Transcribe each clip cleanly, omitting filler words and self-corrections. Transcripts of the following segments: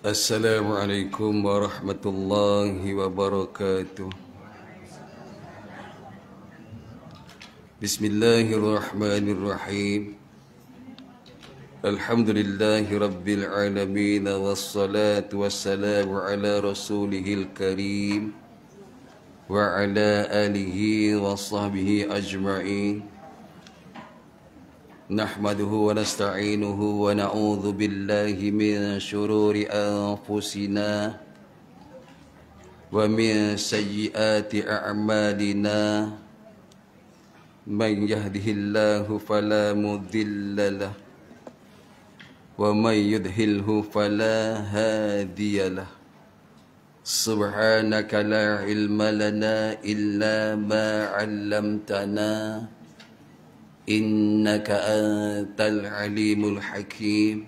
Assalamualaikum warahmatullahi wabarakatuh. Bismillahirrahmanirrahim. Alhamdulillahi rabbil alamin, wassalatu wassalamu ala rasulihil karim wa ala alihi wa sahbihi ajma'in. Nahmaduhu wa nasta'inuhu wa na'udhu billahi min syururi anfusina wa min sayyiati a'malina. Man yahdihillahu fala mudilla lah wa man yudhilhu fala hadiya lah. Subhanaka la ilma lana illa ma 'allamtana innaka antal alimul hakim.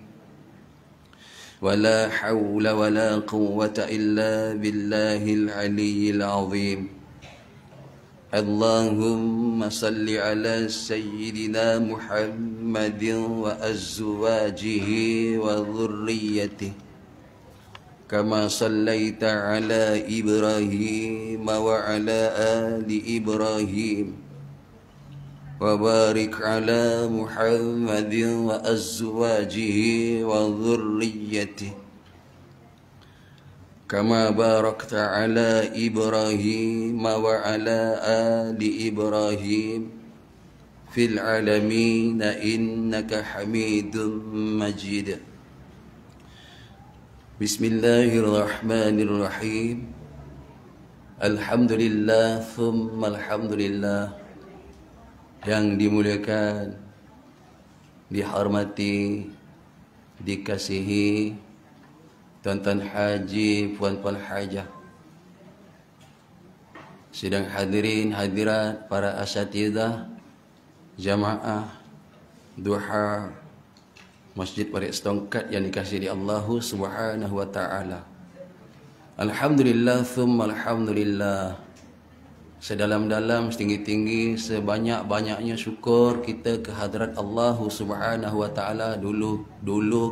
Wala hawla wala quwwata illa billahil aliyyil azim. Allahumma salli ala sayyidina Muhammadin wa azwajihi wa dhurriyyatihi kama sallaita ala Ibrahim wa ala ali Ibrahim wa barik ala Muhammadin wa azwajihi wa dhurriyyatihi kama barakta ala Ibrahim wa ala ali Ibrahim fil alamin innaka Hamidum Majid. Bismillahirrahmanirrahim. Alhamdulillah thumma alhamdulillah. Yang dimuliakan, dihormati, dikasihi tuan-tuan haji, puan-puan hajah, sidang hadirin hadirat, para asatidzah, jamaah duha Masjid Parit Setongkat yang dikasihi di Allah Subhanahu wa taala. Alhamdulillah thumma alhamdulillah. Sedalam-dalam, setinggi-tinggi, sebanyak-banyaknya syukur kita ke hadrat Allah Subhanahu wa taala dulu,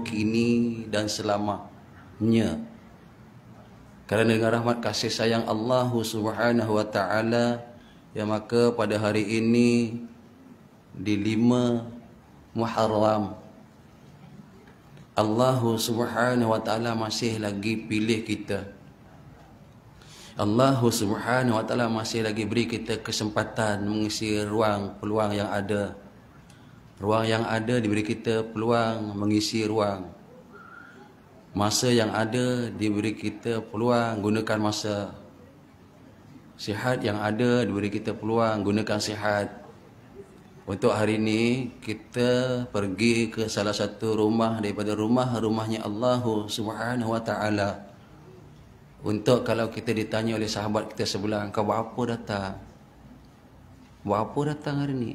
kini dan selamanya. Kerana dengan rahmat kasih sayang Allah Subhanahu wa taala, ya maka pada hari ini di 5 Muharram Allah Subhanahu wa taala masih lagi pilih kita. Allah Subhanahu wa taala masih lagi beri kita kesempatan mengisi ruang peluang yang ada. Ruang yang ada diberi kita peluang mengisi ruang. Masa yang ada diberi kita peluang gunakan masa. Sihat yang ada diberi kita peluang gunakan sihat. Untuk hari ini kita pergi ke salah satu rumah daripada rumahnya Allah Subhanahu wa taala. Untuk kalau kita ditanya oleh sahabat kita sebelah, kau buat apa datang? Buat apa datang hari ni?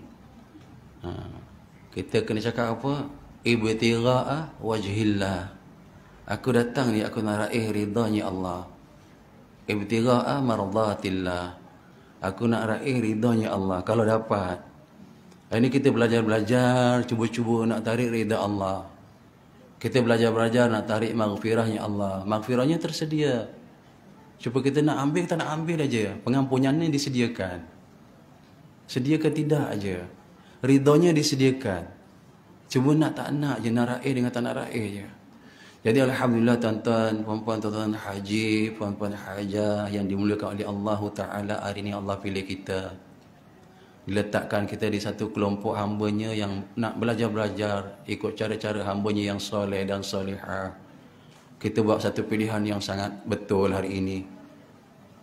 Kita kena cakap apa? Ibtigha'a wajhillah. Aku datang ni aku nak raih ridhanya Allah. Ibtigha'a mardatillah. Aku nak raih ridhanya Allah. Kalau dapat. Hari ni kita belajar, cuba-cuba nak tarik ridha Allah. Kita belajar nak tarik maghfirahnya Allah. Maghfirahnya tersedia. Cuba kita nak ambil, kita nak ambil aja. Pengampunannya disediakan. Sedia ke tidak aja. Ridhonya disediakan. Cuba nak tak nak je, nak raih dengan tak nak raih je. Jadi alhamdulillah tuan-tuan, puan-puan, tuan-tuan haji, puan-puan hajah yang dimuliakan oleh Allah Taala, hari ini Allah pilih kita. Diletakkan kita di satu kelompok hamba-Nya yang nak belajar ikut cara-cara hamba-Nya yang soleh dan solehah. Kita buat satu pilihan yang sangat betul hari ini.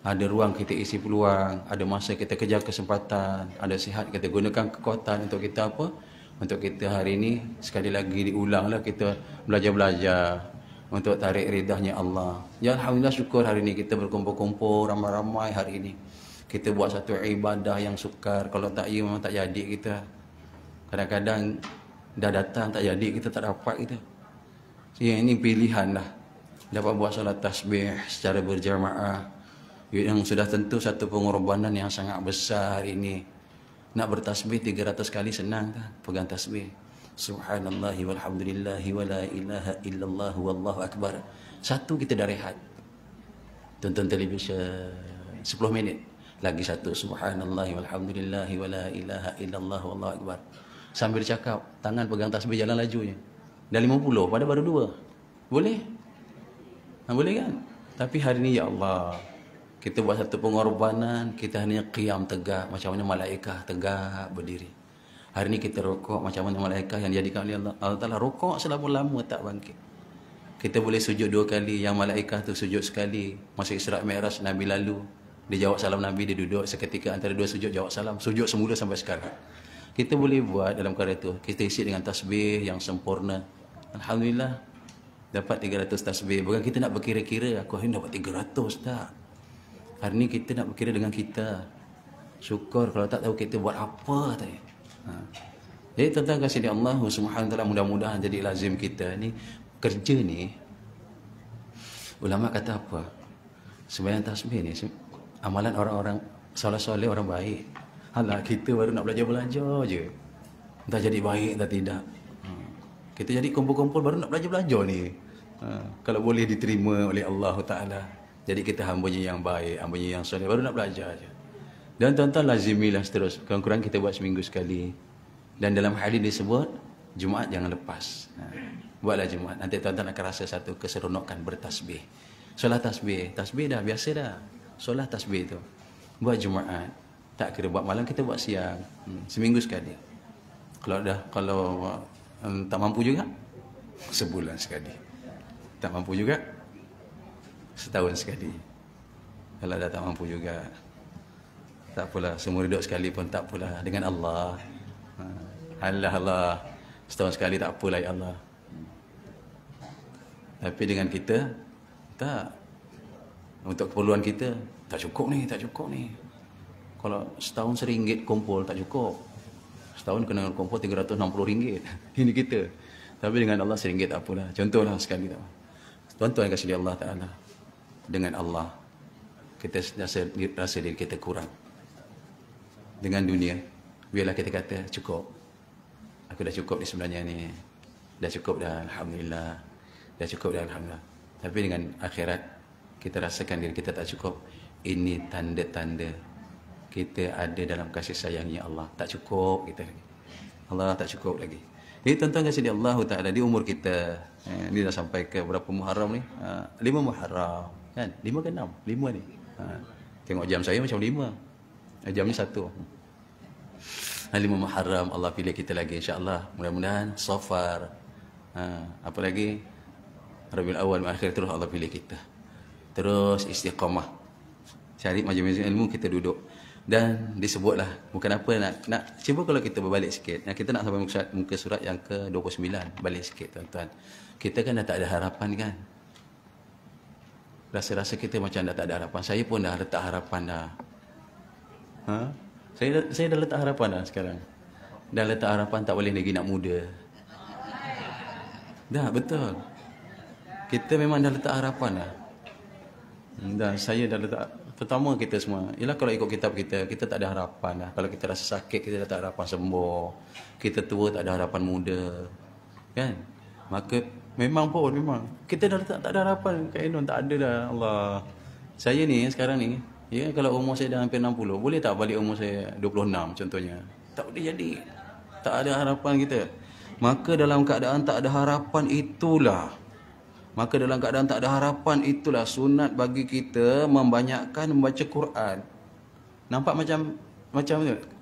Ada ruang kita isi peluang, ada masa kita kejar kesempatan, ada sihat kita gunakan kekuatan untuk kita apa? Untuk kita hari ini sekali lagi diulanglah kita belajar untuk tarik ridahnya Allah. Ya alhamdulillah, syukur hari ini kita berkumpul-kumpul ramai-ramai hari ini. Kita buat satu ibadah yang sukar. Kalau tak ya memang tak jadi kita. Kadang-kadang dah datang tak jadi kita, tak dapat kita. Ya, ini pilihan lah. Dapat buat solat tasbih secara berjamaah. Yang sudah tentu satu pengorbanan yang sangat besar ini. Nak bertasbih 300 kali senang kan? Pegang tasbih. Subhanallahi walhamdulillahi wa la ilaha illallah wallahu akbar. Satu kita dah rehat. Tonton televisyen 10 minit. Lagi satu, subhanallahi walhamdulillahi wa la ilaha illallah wallahu akbar. Sambil cakap, tangan pegang tasbih jalan lajunya. Dah 50, pada baru 2. Boleh? Boleh kan? Tapi hari ni ya Allah, kita buat satu pengorbanan, kita hanya qiyam tegak macam mana malaikah tegak berdiri. Hari ni kita rokok macam mana malaikah yang dijadikan oleh Allah Taala rokok selama-lama tak bangkit. Kita boleh sujud 2 kali, yang malaikah tu sujud sekali. Masa Isra' Mi'raj Nabi lalu, dia jawab salam Nabi, dia duduk seketika antara 2 sujud jawab salam, sujud semula sampai sekarang. Kita boleh buat dalam perkara itu. Kita isi dengan tasbih yang sempurna. Alhamdulillah dapat 300 tasbih. Bukan kita nak berkira-kira aku hari ni dapat 300 tak. Hari ni kita nak berkira dengan kita. Syukur kalau tak tahu kita buat apa tadi. Jadi tentang kasih di Allah Subhanahu wa taala, mudah-mudahan jadi lazim kita ni kerja ni. Ulama kata apa? Sembahyang tasbih ni amalan orang-orang soleh-soleh, orang baik. Alah kita baru nak belajar-belajar je. Entah jadi baik entah tidak. Kita jadi kumpul-kumpul baru nak belajar-belajar ni. Kalau boleh diterima oleh Allah Taala. Jadi kita hamba-Nya yang baik, hamba-Nya yang soleh, baru nak belajar je. Dan tuan-tuan lazimilah terus. Kurang-kurang kita buat seminggu sekali. Dan dalam hadis disebut Jumaat jangan lepas. Buatlah Jumaat. Nanti tuan-tuan akan rasa satu keseronokan bertasbih. Solat tasbih. Tasbih dah biasa dah. Solat tasbih tu. Buat Jumaat. Tak kira buat malam, kita buat siang. Seminggu sekali. Kalau tak mampu juga, sebulan sekali. Tak mampu juga, setahun sekali. Kalau dah tak mampu juga, tak apalah, seumur hidup sekali pun tak apalah. Dengan Allah, Allah, setahun sekali tak apalah ya Allah. Tapi dengan kita, tak. Untuk keperluan kita, tak cukup ni. Kalau setahun RM1 kumpul, tak cukup. Setahun kena kumpul RM360. Ini kita. Tapi dengan Allah RM1 tak apalah. Contohlah sekali tak. Tuan-tuan kasih Allah Ta'ala. Dengan Allah, kita rasa diri kita kurang. Dengan dunia, biarlah kita kata cukup. Aku dah cukup di sebenarnya ni. Dah cukup dah, Alhamdulillah. Dah cukup dah, Alhamdulillah. Tapi dengan akhirat, kita rasakan diri kita tak cukup. Ini tanda-tanda kita ada dalam kasih sayangnya Allah. Tak cukup kita lagi. Allah tak cukup lagi. Jadi tuan-tuan kasih di Allah Ta'ala, di umur kita, ni dah sampai ke berapa Muharram ni? 5 Muharram. Kan? 5 ke 6? 5 ni. Tengok jam saya macam 5. Jam ni 1. 5 Muharram Allah pilih kita lagi, insya-Allah. Mudah-mudahan Safar. Apa lagi? Rabiul Awal, akhir terus Allah pilih kita. Terus istiqamah. Cari majlis ilmu, kita duduk. Dan disebutlah, bukan apa nak cuba kalau kita berbalik sikit. Kita nak sampai muka surat yang ke-29. Balik sikit tuan-tuan. Kita kan dah tak ada harapan kan? Rasa-rasa kita macam dah tak ada harapan. Saya pun dah letak harapan dah. Saya dah letak harapan dah sekarang. Dah letak harapan tak boleh lagi nak muda. Dah, betul. Kita memang dah letak harapan dah. Dan saya dah letak. Pertama kita semua, ialah kalau ikut kitab kita tak ada harapan dah. Kalau kita rasa sakit, kita dah tak ada harapan sembuh. Kita tua, tak ada harapan muda. Kan? Maka memang kita dah tak ada harapan. Kak Enon tak ada dah. Allah. Saya ni sekarang ni, ya, kalau umur saya dah hampir 60, boleh tak balik umur saya 26 contohnya? Tak boleh jadi. Tak ada harapan kita. Maka dalam keadaan tak ada harapan itulah sunat bagi kita membanyakkan membaca Quran. Nampak macam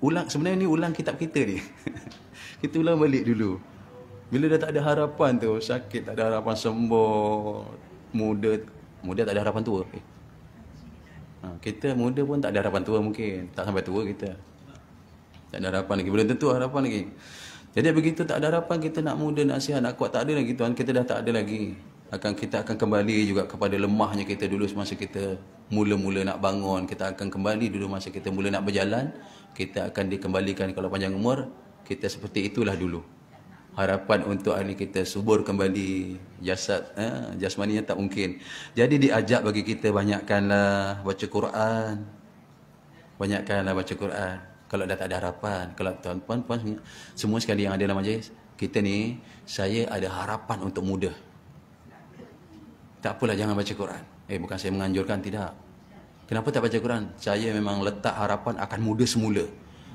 ulang, sebenarnya ni ulang kitab kita ni. Kita ulang balik dulu. Bila dah tak ada harapan tu, sakit, tak ada harapan sembuh, muda tak ada harapan tua. Kita muda pun tak ada harapan tua mungkin. Tak sampai tua kita. Tak ada harapan lagi. Belum tentu harapan lagi. Jadi begitu tak ada harapan, kita nak muda, nak sihat, nak kuat, tak ada lagi tuan. Kita dah tak ada lagi. Kita akan kembali juga kepada lemahnya kita dulu semasa kita mula-mula nak bangun. Kita akan kembali dulu masa kita mula nak berjalan. Kita akan dikembalikan kalau panjang umur. Kita seperti itulah dulu. Harapan untuk hari kita subur kembali. Jasmaninya tak mungkin. Jadi diajak bagi kita banyakkanlah baca Quran. Banyakkanlah baca Quran. Kalau dah tak ada harapan. Kalau tuan-puan semua sekali yang ada dalam majlis, kita ni, saya ada harapan untuk muda. Tak apalah, jangan baca Quran. Bukan saya menganjurkan, tidak. Kenapa tak baca Quran? Saya memang letak harapan akan muda semula.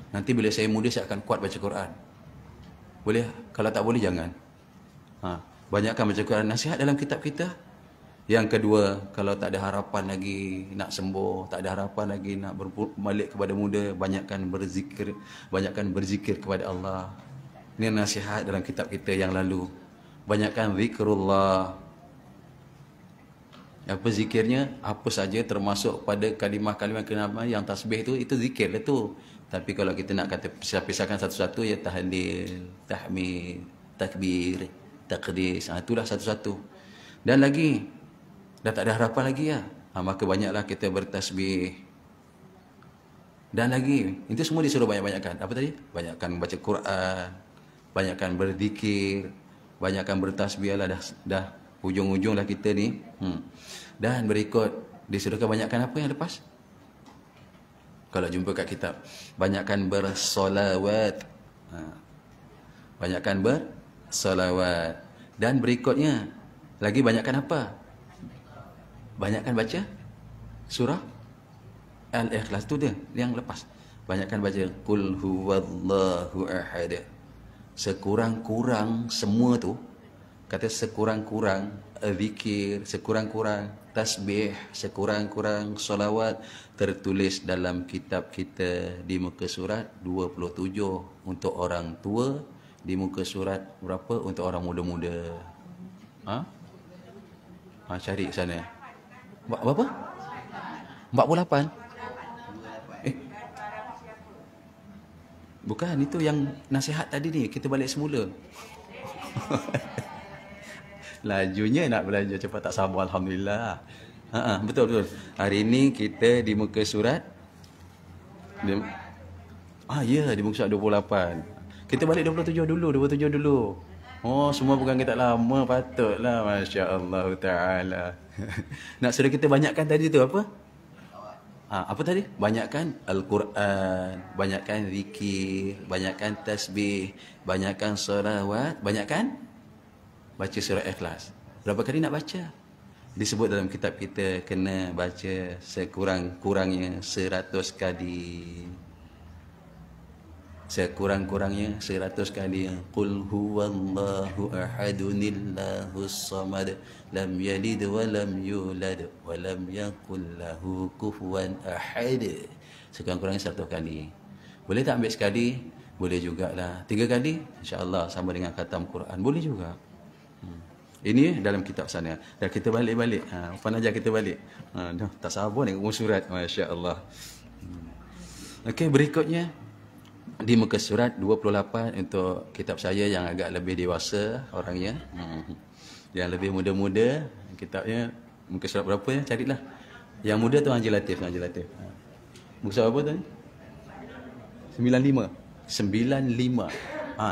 Nanti bila saya muda, saya akan kuat baca Quran. Boleh? Kalau tak boleh, jangan. Banyakkan baca Quran. Nasihat dalam kitab kita. Yang kedua, kalau tak ada harapan lagi nak sembuh, tak ada harapan lagi nak balik kepada muda, banyakkan berzikir kepada Allah. Ini nasihat dalam kitab kita yang lalu. Banyakkan zikrullah. Apa zikirnya? Apa saja termasuk pada kalimah-kalimah yang tasbih itu zikir lah tu. Tapi kalau kita nak kata pisahkan satu-satu, ya tahlil, tahmid, takbir, taqdis, itulah satu-satu. Dan lagi, dah tak ada harapan lagi ya. Maka banyaklah kita bertasbih. Dan lagi, itu semua disuruh banyak-banyakkan. Apa tadi? Banyakkan baca Quran, banyakkan berzikir, banyakkan bertasbih lah. Dah hujung-hujung lah kita ni. Dan berikut, disuruhkan banyakkan apa yang lepas? Kalau jumpa kat kitab, banyakkan bersolawat. Banyakkan bersolawat. Dan berikutnya, lagi banyakkan apa? Banyakkan baca surah Al-Ikhlas, tu dia yang lepas. Banyakkan baca Qul huwallahu ahad. Sekurang-kurang semua tu, kata sekurang-kurang zikir, sekurang-kurang tasbih, sekurang-kurang solawat tertulis dalam kitab kita di muka surat 27 untuk orang tua, di muka surat berapa untuk orang muda-muda. Cari sana. Berapa? 48. Bukan, itu yang nasihat tadi ni, kita balik semula. Lajunya nak belajar cepat, tak sabar, alhamdulillah. Betul. Hari ni kita di muka surat di muka surat 28. Kita balik 27 dulu. Oh, semua bukan kita lama, patutlah, masya-Allah taala. Nak suruh kita banyakkan tadi tu apa? Apa tadi? Banyakkan Al-Quran, banyakkan zikir, banyakkan tasbih, banyakkan solawat, banyakkan baca surah Ikhlas. Berapa kali nak baca? Disebut dalam kitab kita, kena baca sekurang-kurangnya 100 kali. Sekurang-kurangnya 100 kali. Qul huwallahu ahadunillahus samad, lam yalid wa lam yulad wa lam yakul lahu kufuwan ahad. Sekurang-kurangnya 100 kali. Boleh tak ambil sekali? Boleh jugalah. 3 kali, insya-Allah sama dengan khatam Quran. Boleh juga. Ini dalam kitab sana. Dan kita balik-balik. Puan ajar kita balik. Tak sabar nak umur surat. Masya-Allah. Okey, berikutnya di muka surat 28 untuk kitab saya yang agak lebih dewasa orangnya. Yang lebih muda-muda, kitabnya muka surat berapa ya? Carilah. Yang muda tu Haji Latif. Muka surat berapa tu? 95.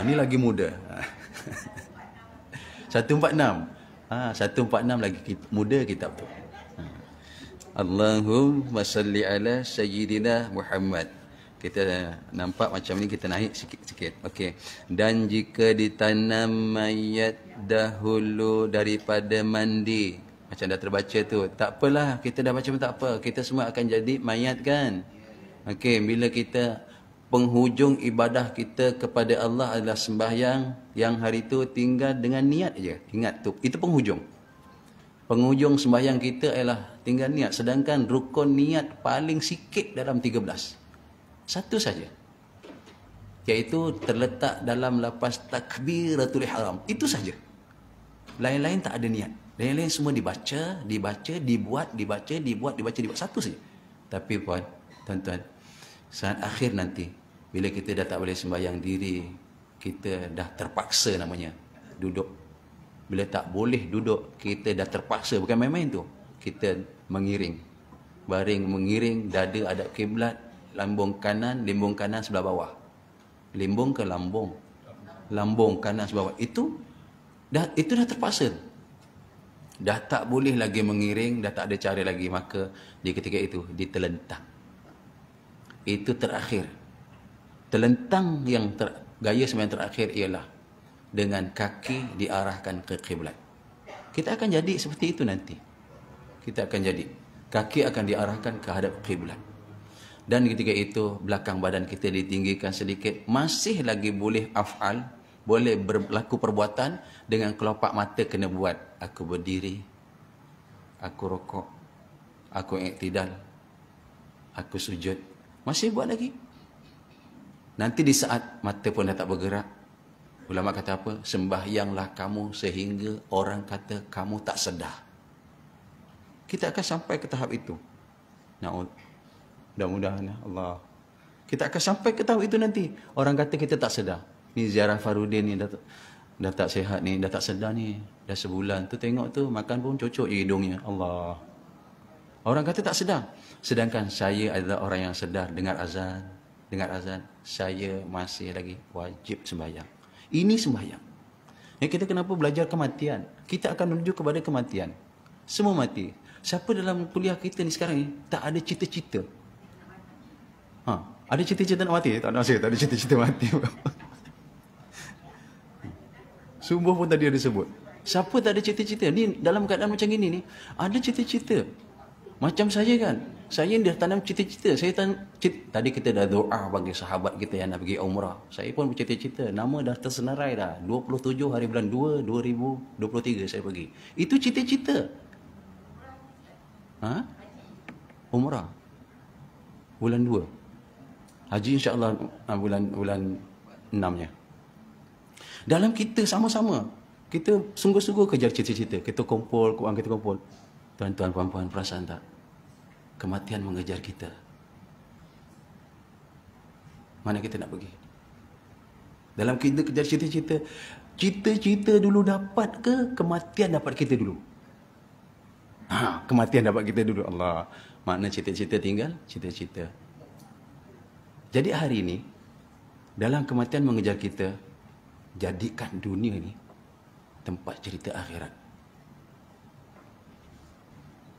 Ni lagi muda. 146. 146 lagi muda kitab tu. Allahumma salli ala sayyidina Muhammad. Kita nampak macam ni, kita naik sikit-sikit. Okey. Dan jika ditanam mayat dahulu daripada mandi, macam dah terbaca tu, tak apalah, kita dah baca pun tak apa. Kita semua akan jadi mayat kan? Okey, bila kita penghujung ibadah kita kepada Allah adalah sembahyang, yang hari tu tinggal dengan niat aja. Ingat tu, itu penghujung. Penghujung sembahyang kita ialah tinggal niat, sedangkan rukun niat paling sikit dalam 13. Satu saja, iaitu terletak dalam lafaz takbiratul ihram. Itu saja. Lain-lain tak ada niat. Lain-lain semua dibaca, dibuat. Satu saja. Tapi puan, tuan-tuan, saat akhir nanti, bila kita dah tak boleh sembahyang diri, kita dah terpaksa namanya duduk. Bila tak boleh duduk, kita dah terpaksa. Bukan main-main tu. Kita mengiring. Baring mengiring, dada hadap kiblat, lambung kanan sebelah bawah. Limbung ke lambung? Lambung kanan sebelah bawah. Itu dah terpaksa. Dah tak boleh lagi mengiring, dah tak ada cara lagi. Maka di ketika itu ditelentang. Itu terakhir. Telentang yang gaya sembahyang terakhir ialah dengan kaki diarahkan ke kiblat. Kita akan jadi seperti itu nanti. Kita akan jadi. Kaki akan diarahkan ke hadap kiblat. Dan ketika itu belakang badan kita ditinggikan sedikit, masih lagi boleh af'al, boleh berlaku perbuatan dengan kelopak mata kena buat. Aku berdiri, aku rokok, aku iktidal, aku sujud. Masih buat lagi. Nanti di saat mata pun dah tak bergerak, ulama kata apa? Sembahyanglah kamu sehingga orang kata kamu tak sedar. Kita akan sampai ke tahap itu. Mudah-mudahan Allah. Kita akan sampai ke tahap itu nanti. Orang kata kita tak sedar. Ni Ziarah Farudin ni dah tak sihat ni, dah tak sedar ni. Dah sebulan tu tengok tu makan pun cocok je hidungnya. Allah. Orang kata tak sedar. Sedangkan saya adalah orang yang sedar dengar azan. Dengar azan. Saya masih lagi wajib sembahyang. Ini sembahyang. Kita kenapa belajar kematian? Kita akan menuju kepada kematian. Semua mati. Siapa dalam kuliah kita ni sekarang ni tak ada cita-cita? Ada cita-cita nak mati? Tak ada cita-cita mati. Subuh pun tadi ada sebut. Siapa tak ada cita-cita? Ni dalam keadaan macam gini ni, ada cita-cita. Macam saya kan. Saya dah tanam cita-cita. Tadi kita dah doa bagi sahabat kita yang nak pergi umrah. Saya pun bercita-cita. Nama dah tersenarai dah. 27 hari bulan 2, 2023 saya pergi. Itu cita-cita. Umrah. Bulan 2. Haji insya-Allah bulan 6-nya. Dalam kita sama-sama, kita sungguh-sungguh kejar cita-cita. Kita kumpul, kita kumpul. Tuan-tuan, puan-puan, perasan tak? Kematian mengejar kita. Mana kita nak pergi? Dalam kita kejar cita-cita, cita-cita dulu dapat ke kematian dapat kita dulu? Kematian dapat kita dulu. Allah. Makna cita-cita tinggal cita-cita. Jadi hari ini, dalam kematian mengejar kita, jadikan dunia ni tempat cerita akhirat.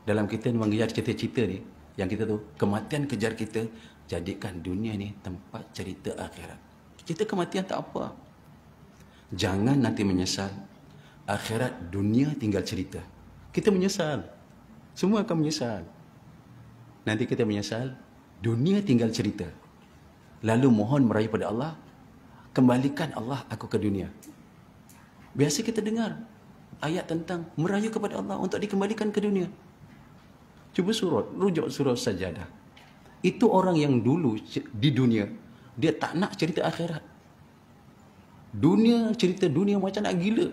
Dalam kita mengejar cita-cita ni, yang kita tu, kematian kejar kita, jadikan dunia ni tempat cerita akhirat. Kita kematian tak apa. Jangan nanti menyesal. Akhirat dunia tinggal cerita. Kita menyesal. Semua akan menyesal. Nanti kita menyesal. Dunia tinggal cerita. Lalu mohon merayu pada Allah. Kembalikan Allah aku ke dunia. Biasa kita dengar ayat tentang merayu kepada Allah untuk dikembalikan ke dunia. Cuba rujuk surah Sajadah. Itu orang yang dulu di dunia, dia tak nak cerita akhirat. Cerita dunia macam nak gila.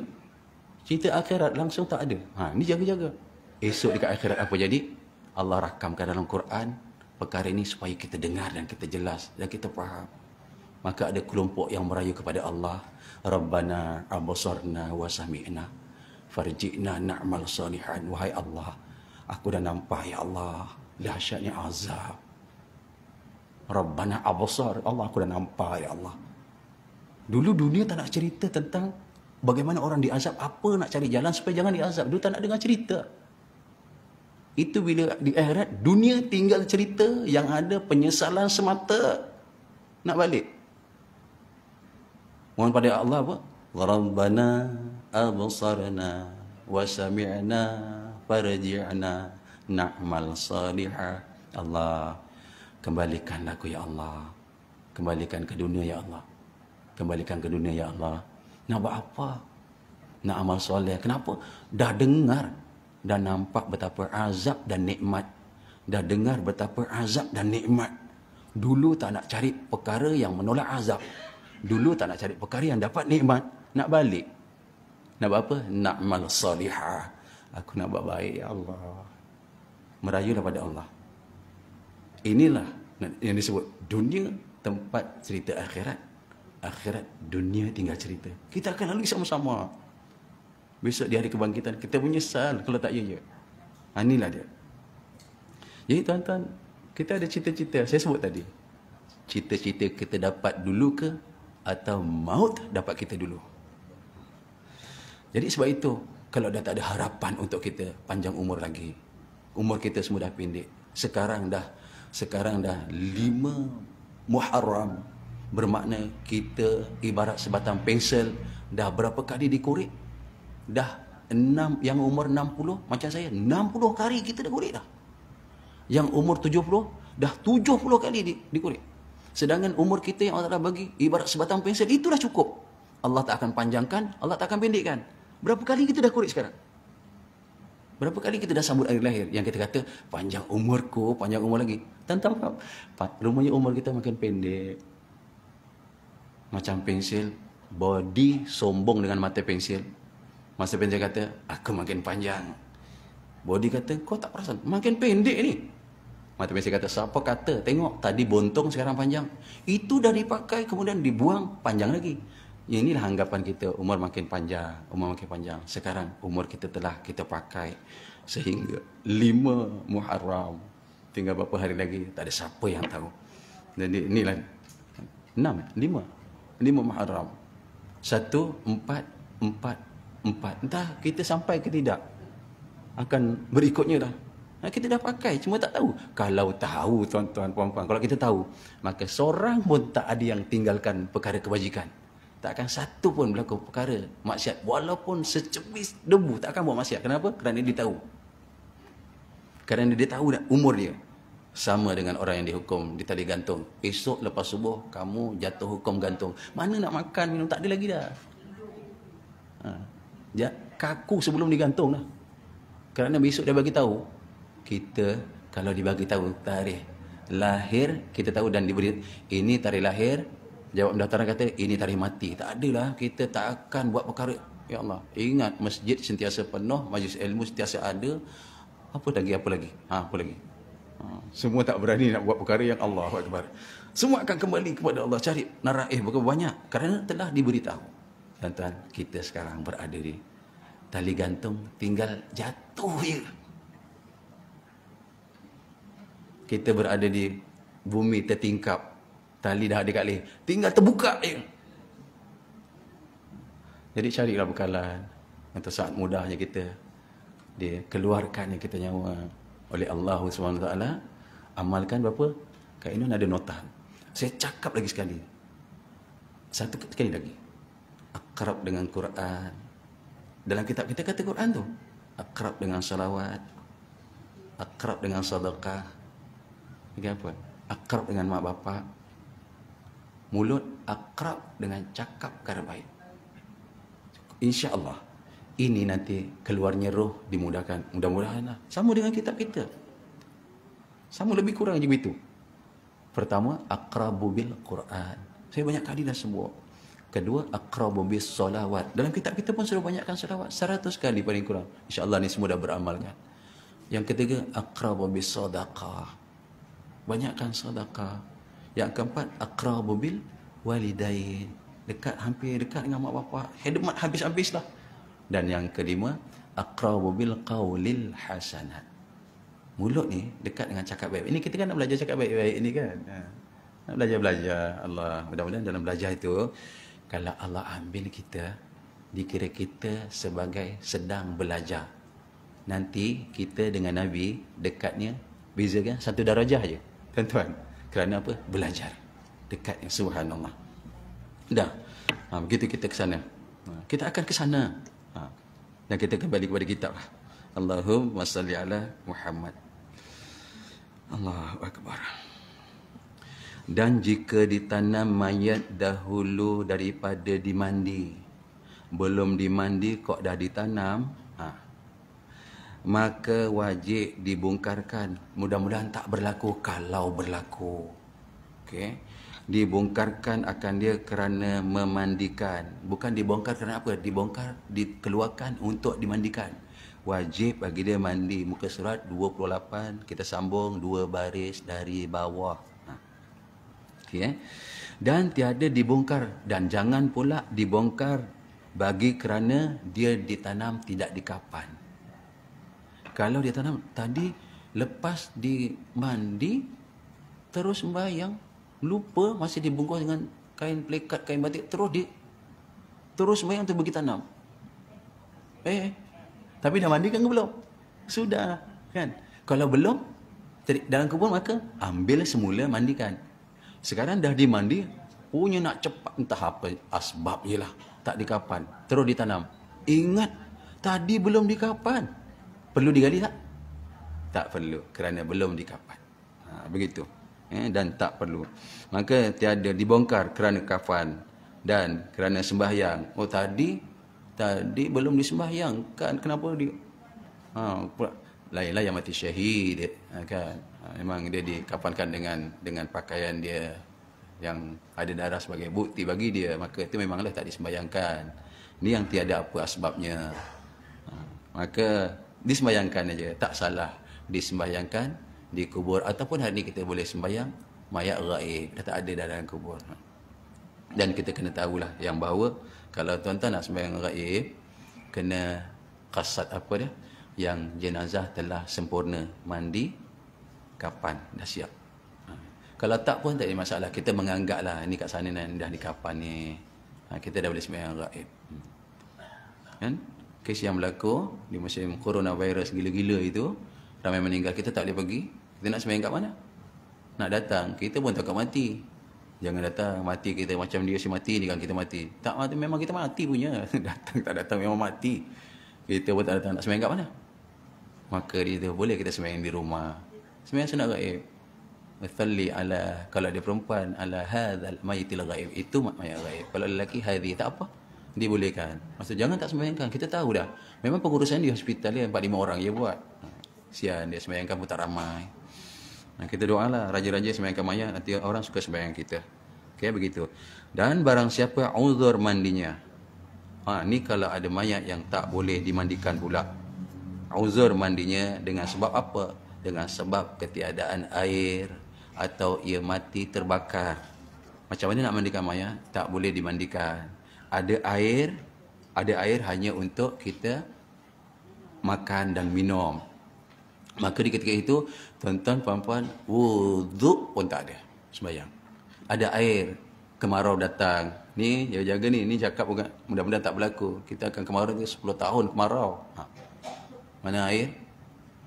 Cerita akhirat langsung tak ada. Ni jaga-jaga. Esok dekat akhirat apa jadi? Allah rakamkan dalam Quran perkara ini supaya kita dengar dan kita jelas dan kita faham. Maka ada kelompok yang merayu kepada Allah, Rabbana absarna wa sami'na farji'na na'mal salihan. Wahai Allah, aku dah nampak ya Allah dahsyatnya azab. Rabbana absar, Allah aku dah nampak ya Allah. Dulu dunia tak nak cerita tentang bagaimana orang diazab, apa nak cari jalan supaya jangan diazab. Dulu tak nak dengar cerita. Itu bila di akhirat dunia tinggal cerita yang ada penyesalan semata. Nak balik. Mohon pada Allah apa? Rabbana absarna wa sami'na farji'na na'mal salihah. Allah, kembalikanlah aku ya Allah. Kembalikan ke dunia ya Allah. Kembalikan ke dunia ya Allah. Nak buat apa? Nak amal soleh. Kenapa? Dah dengar, dah nampak betapa azab dan nikmat. Dah dengar betapa azab dan nikmat. Dulu tak nak cari perkara yang menolak azab. Dulu tak nak cari perkara yang dapat nikmat. Nak balik. Nak buat apa? Nak amal salihah. Aku nak buat baik ya Allah. Merayulah pada Allah. Inilah yang disebut dunia tempat cerita akhirat. Akhirat dunia tinggal cerita. Kita akan lalui sama-sama. Besok di hari kebangkitan kita menyesal kalau tak ya. Inilah dia. Jadi tuan-tuan, kita ada cita-cita. Saya sebut tadi. Cita-cita kita dapat dulu ke atau maut dapat kita dulu. Jadi sebab itu, kalau dah tak ada harapan untuk kita panjang umur lagi. Umur kita semua dah pendek. Sekarang dah 5 Muharram Bermakna kita ibarat sebatang pensel, dah berapa kali dikorek? Dah 6, yang umur 60 macam saya, 60 kali kita dah korek dah. Yang umur 70 dah 70 kali dikorek. Sedangkan umur kita yang Allah Ta'ala bagi ibarat sebatang pensel, itu dah cukup. Allah tak akan panjangkan, Allah tak akan pendekkan. Berapa kali kita dah korek sekarang? Berapa kali kita dah sambut hari lahir yang kita kata panjang umurku, panjang umur lagi. Tentang rumahnya umur kita makin pendek. Macam pensel, body sombong dengan mata pensel. Mata pensel kata, aku makin panjang. Body kata, kau tak perasan, makin pendek ni. Mata pensel kata, siapa kata, tengok tadi bontong sekarang panjang. Itu dah dipakai kemudian dibuang, panjang lagi. Inilah anggapan kita, umur makin panjang, umur makin panjang. Sekarang umur kita telah kita pakai sehingga 5 Muharram. Tinggal berapa hari lagi, tak ada siapa yang tahu. Jadi inilah 5 Muharram. 1, 4, 4. Entah kita sampai ke tidak. Akan berikutnya dah. Kita dah pakai, cuma tak tahu. Kalau tahu tuan-tuan, puan-puan, kalau kita tahu, maka seorang pun tak ada yang tinggalkan perkara kebajikan. Tak akan satu pun berlaku perkara maksiat. Walaupun secepis debu, tak akan buat maksiat. Kenapa? Kerana dia tahu. Kerana dia tahu dah umur dia. Sama dengan orang yang dihukum di tali gantung. Esok lepas subuh, kamu jatuh hukum gantung. Mana nak makan, minum, tak ada lagi dah. Kaku sebelum digantung dah. Kerana besok dia bagi tahu. Kita, kalau dibagi tahu tarikh lahir, kita tahu dan diberi, ini tarikh lahir. Jawab pendaftaran kata, ini tarikh mati. Tak adalah, kita tak akan buat perkara. Ya Allah, ingat masjid sentiasa penuh, majlis ilmu sentiasa ada. Apa lagi? Apa lagi? Semua tak berani nak buat perkara yang Allahu Akbar. Semua akan kembali kepada Allah, cari naraih berapa banyak. Kerana telah diberitahu. Tuan-tuan, kita sekarang berada di tali gantung, tinggal jatuh je. Kita berada di bumi tertingkap, tali dah ada kat leher, tinggal terbuka je. Jadi carilah bekalan untuk saat mudahnya kita dikeluarkannya kita nyawa oleh Allah SWT. Amalkan berapa? Kat ini ada nota. Saya cakap lagi sekali. Satu sekali lagi. Akrab dengan Quran. Dalam kitab kita kata Quran tu. Akrab dengan salawat. Akrab dengan sedekah. Lagi apa? Akrab dengan mak bapak. Mulut akrab dengan cakap perkara baik. InsyaAllah ini nanti keluarnya roh dimudahkan. Mudah-mudahan lah. Sama dengan kitab kita. Sama lebih kurang je begitu. Pertama, akrabu bil Quran. Saya banyak kali dah sebut. Kedua, akrabu bis salawat. Dalam kitab kita pun sudah banyakkan salawat. 100 kali paling kurang. InsyaAllah ni semua dah beramalkan. Yang ketiga, akrabu bis sadaqah. Banyakkan sadaqah. Yang keempat, akrabu bil walidain. Hampir dekat dengan mak bapak. Khidmat habis-habis lah. Dan yang kelima, akrabu bil qawlil hasanat. Mulut ni dekat dengan cakap baik. Ini kita kan nak belajar cakap baik-baik ini kan. Nak belajar-belajar. Allah, mudah-mudahan dalam belajar itu, kalau Allah ambil kita, dikira kita sebagai sedang belajar. Nanti kita dengan Nabi dekatnya beza kan? 1 darajah je. Tuan-tuan. Kerana apa? Belajar. Dekatnya, subhanallah. Dah. Begitu kita ke sana. Kita akan ke sana. Dan kita kembali kepada kitab. Allahumma salli ala Muhammad. Allahu Akbar. Dan jika ditanam mayat dahulu daripada dimandi, belum dimandi kok dah ditanam, maka wajib dibongkarkan. Mudah-mudahan tak berlaku. Kalau berlaku, okey, dibongkarkan akan dia kerana memandikan. Bukan dibongkar kerana apa? Dibongkar, dikeluarkan untuk dimandikan. Wajib bagi dia mandi. Muka surat 28, kita sambung 2 baris dari bawah. Okay, dan tiada dibongkar. Dan jangan pula dibongkar bagi kerana dia ditanam tidak di kapan. Kalau dia tanam tadi, lepas dimandi, terus sembahyang, lupa masih dibungkus dengan kain plekat, kain batik, terus sembahyang tu bagi tanam. Tapi dah mandi kan ke belum? Sudah kan? Kalau belum dalam kubur, maka ambil semula mandikan. Sekarang dah dimandi, punya nak cepat entah apa asbab je lah. Tak dikapan, terus ditanam. Ingat, tadi belum dikapan. Perlu digali tak? Tak perlu, kerana belum dikapan. Begitu. Dan tak perlu. Maka tiada dibongkar kerana kafan dan kerana sembahyang. Oh tadi belum disembahyangkan, kenapa dia lainlah yang mati syahid, kan? Memang dia dikafankan dengan pakaian dia yang ada darah sebagai bukti bagi dia, maka itu memanglah tak disembayangkan. Ini yang tiada apa asbabnya. Maka disembayangkan aja, tak salah disembayangkan di kubur, ataupun hari ini kita boleh sembayang mayat gaib, dah tak ada dalam kubur. Dan kita kena tahulah yang bahawa kalau tuan-tuan nak sembahyang gaib, kena qasad apa dia, yang jenazah telah sempurna mandi, kapan dah siap. Kalau tak pun tak ada masalah, kita menganggaplah ini kat sana dah di kapan ni, kita dah boleh sembahyang gaib. Kan? Kes yang berlaku di musim coronavirus gila-gila itu, ramai meninggal, kita tak boleh pergi. Kita nak sembahyang kat mana? Nak datang, kita pun takut mati. Jangan datang mati kita macam dia si mati ni kan kita mati. Tak mati, memang kita mati punya. Datang tak datang memang mati. Kita pun tak datang, nak sembahyang kat mana? Maka dia tu boleh kita sembahyang di rumah. Sembahyang sunat gaib. Muthalli ala, kalau dia perempuan, ala hadzal mayitil gaib, itu mayat gaib. Kalau lelaki hadhi, tak apa, dibolehkan. Maksud jangan tak sembahyangkan, kita tahu dah. Memang pengurusan di hospital dia 4-5 orang dia buat. Sian dia sembahyangkan pun tak ramai. Kita doalah raja-raja sembahyangkan mayat, nanti orang suka sembahyang kita. Okey, begitu. Dan barang siapa uzur mandinya. Ni kalau ada mayat yang tak boleh dimandikan pula. Uzur mandinya dengan sebab apa? Dengan sebab ketiadaan air atau ia mati terbakar. Macam mana nak mandikan mayat? Tak boleh dimandikan. Ada air hanya untuk kita makan dan minum. Maka di ketika itu, tuan-tuan, puan-puan, wuduk pun tak ada sembahyang. Ada air, kemarau datang. Ni, jaga ni cakap mudah-mudahan tak berlaku. Kita akan kemarau tu 10 tahun kemarau. Mana air?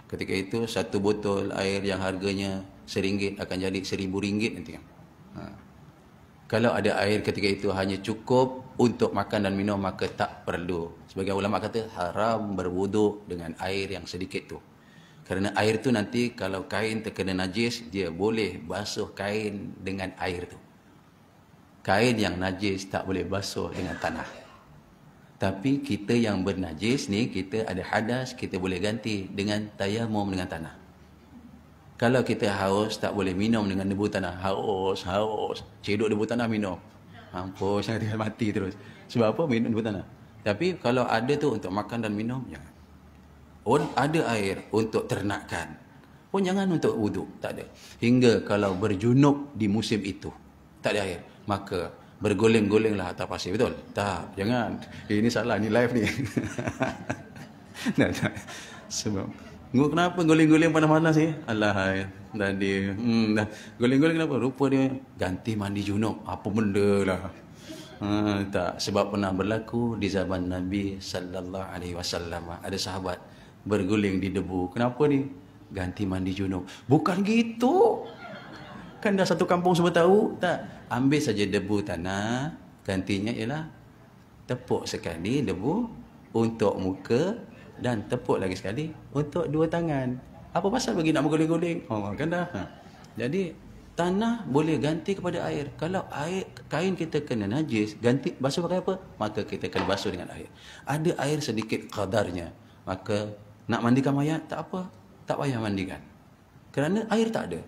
Ketika itu, satu botol air yang harganya RM1 akan jadi RM1,000 nanti. Kalau ada air ketika itu hanya cukup untuk makan dan minum, maka tak perlu. Sebagian ulama kata haram berwuduk dengan air yang sedikit tu. Kerana air tu nanti kalau kain terkena najis, dia boleh basuh kain dengan air tu. Kain yang najis tak boleh basuh dengan tanah. Tapi kita yang bernajis ni, kita ada hadas, kita boleh ganti dengan tayamum dengan tanah. Kalau kita haus, tak boleh minum dengan debu tanah. Haus. Cedok debu tanah minum. Mampus, tinggal mati terus. Sebab apa? Minum debu tanah. Tapi kalau ada tu untuk makan dan minum, jangan. Ada air untuk ternakan pun jangan untuk wuduk, tak ada. Hingga kalau berjunub di musim itu, tak ada air, maka bergoleng-golenglah atas pasir. Betul? Tak, jangan. Ini salah, ni live ni. Tak. Sebab kenapa goleng-goleng panas-panas sih? Alah, dan dia goleng-goleng kenapa? Rupa dia ganti mandi junub. Apa benda lah. Tak, sebab pernah berlaku di zaman Nabi sallallahu alaihi wasallam. Ada sahabat berguling di debu. Kenapa ni? Ganti mandi junub. Bukan gitu. Kan dah satu kampung semua tahu. Tak. Ambil saja debu tanah. Gantinya ialah tepuk sekali debu untuk muka dan tepuk lagi sekali untuk dua tangan. Apa pasal bagi nak berguling-guling? Kan dah. Jadi tanah boleh ganti kepada air. Kalau air kain kita kena najis, ganti basuh pakai apa? Maka kita kena basuh dengan air. Ada air sedikit kadarnya. Maka nak mandikan mayat, tak apa. Tak payah mandikan. Kerana air tak ada.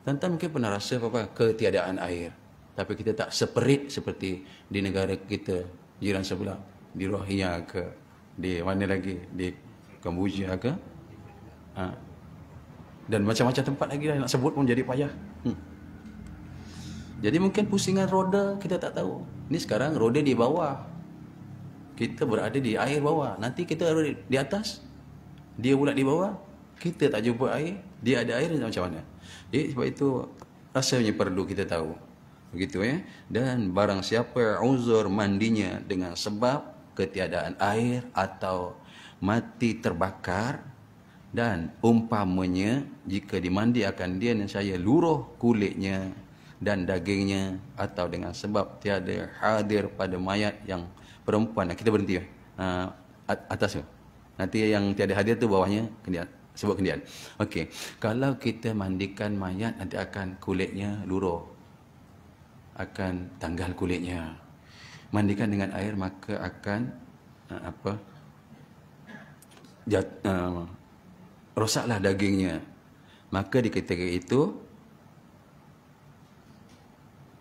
Tuan-tuan mungkin pernah rasa apa ketiadaan air. Tapi kita tak seperit seperti di negara kita, jiran sebelah. Di Rohingya ke, di mana lagi, di Kamboja ke. Dan macam-macam tempat lagi lah, nak sebut pun jadi payah. Jadi mungkin pusingan roda, kita tak tahu. Ni sekarang roda di bawah. Kita berada di air bawah. Nanti kita di atas, dia pula di bawah. Kita tak jumpa air, dia ada air, macam mana? Jadi sebab itu rasanya perlu kita tahu. Begitu ya. Dan barang siapa uzur mandinya dengan sebab ketiadaan air atau mati terbakar, dan umpamanya jika dimandi akan dia nescaya luruh kulitnya dan dagingnya, atau dengan sebab tiada hadir pada mayat yang perempuan. Kita berhenti atas tu. Nanti yang tiada hadir tu bawahnya kendian, sebut kendian. Okey, kalau kita mandikan mayat nanti akan kulitnya luruh, akan tanggal kulitnya. Mandikan dengan air maka akan rosaklah dagingnya. Maka di ketika itu